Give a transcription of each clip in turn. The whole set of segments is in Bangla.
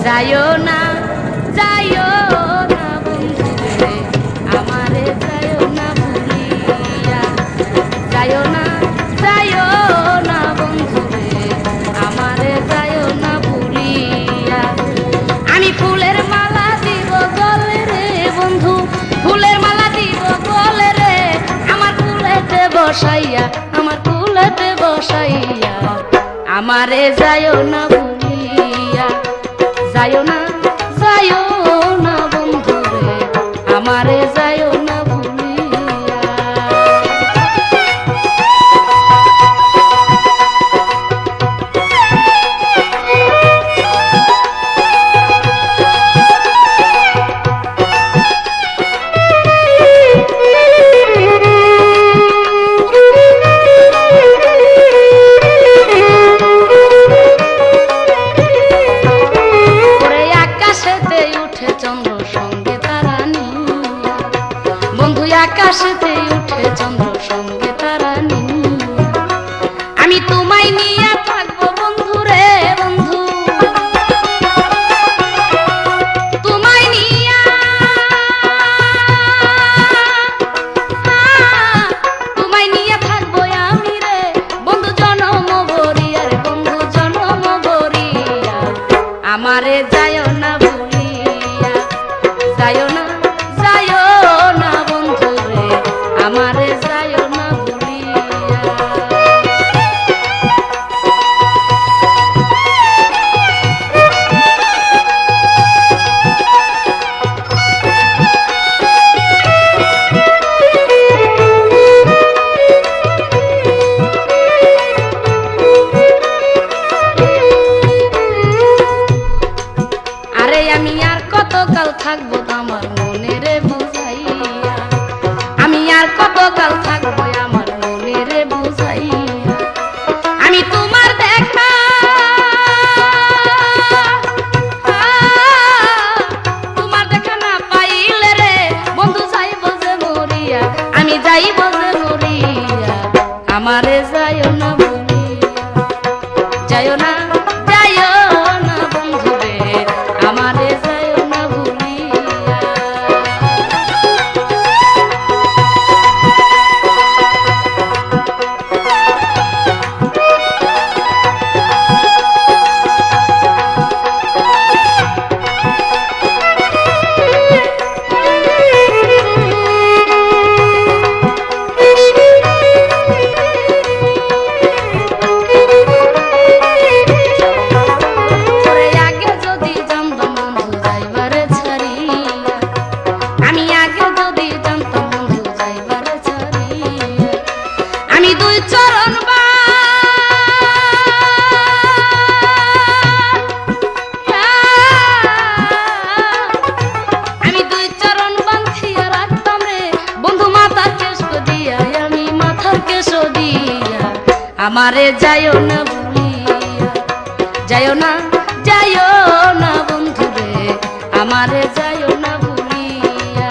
যাইও না যাইও না বন্ধু রে আমারে যাইও না ভুলিয়া যাইও না বন্ধু রে আমারে যাইও না ভুলিয়া আমি ফুলের মালা দিব গলে রে বন্ধু ফুলের মালা দিব গলে রে আমার কুলেতে বসাইয়া আমারে যাইও না ভুলিয়া যাইও না বন্ধু রে আমারে যাইও না ভুলিয়া আকাশেতে উঠে চন্দ্র সঙ্গে তারা আমি তোমায় নিয়ে থাকবো বন্ধু রে বন্ধু তোমায় নিয়ে থাকবো আমি রে বন্ধু জনম ভরিয়া রে বন্ধু জনম ভরিয়া আমারে যাইও না ভুলিয়া যাইও না আমারে যাইও না ভুলিয়া আরে আমি আর কতকাল থাকবো আমার মনে রে বুঝাইয়া আমি আর কতকাল থাকবো আমার মনে রে বুঝাইয়া আমি তোমার দেখা না পাইলে রে বন্ধু যাইব যে মরিয়া আমি যাইব যে মরিয়া আমারে যাইও না ভুলিয়া যাইও না বন্ধু রে আমারে যাইও না ভুলিয়া আমারে যাইও না ভুলিয়া যাইও না বন্ধু রে আমারে যাইও না ভুলিয়া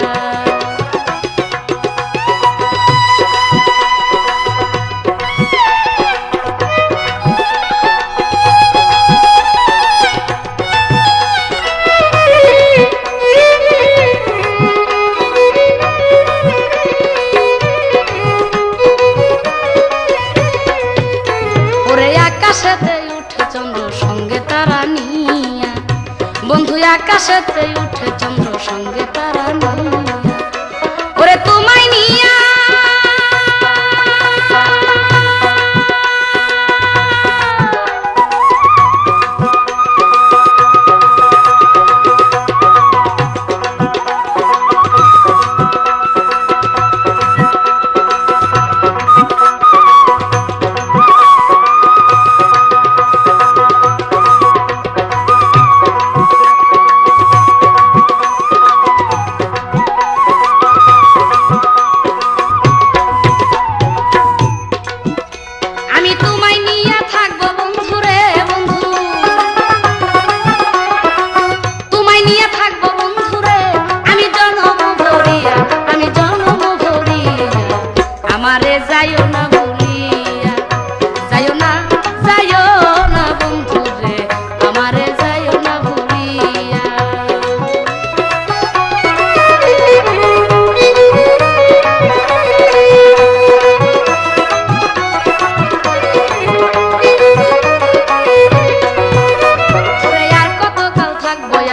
আকাশেতে উঠে চন্দ্র সঙ্গে তারা নিয়া বন্ধু আকাশেতে উঠে চন্দ্র সঙ্গে তারা নিয়া ওরে তোমায় নিয়া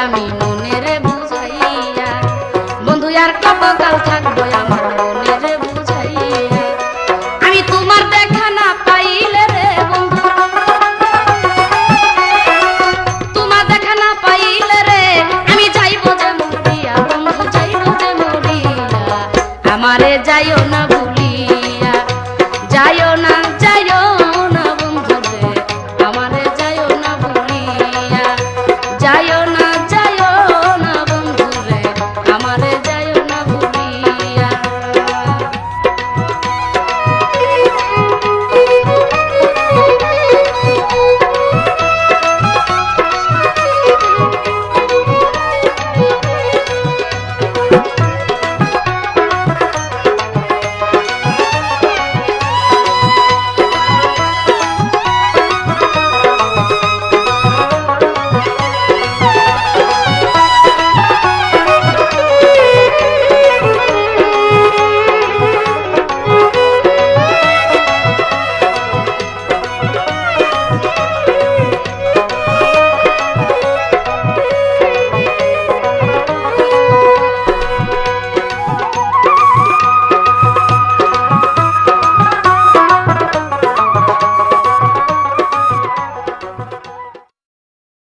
আমি মনের বুঝাইয়া বন্ধু আর কতকাল থাকবো আমার মনের বুঝাইয়া আমি তোমার দেখা না পাইলে রে বন্ধু তোমার দেখা না পাইলে রে আমি যাইব যে মরিয়া বন্ধু যাইব যে মরিয়া আমারে যাইও না ভুলিয়া যাইও না বন্ধু রে আমারে যাইও না ভুলিয়া যাইও না বন্ধু রে আমারে যাইও না ভুলিয়া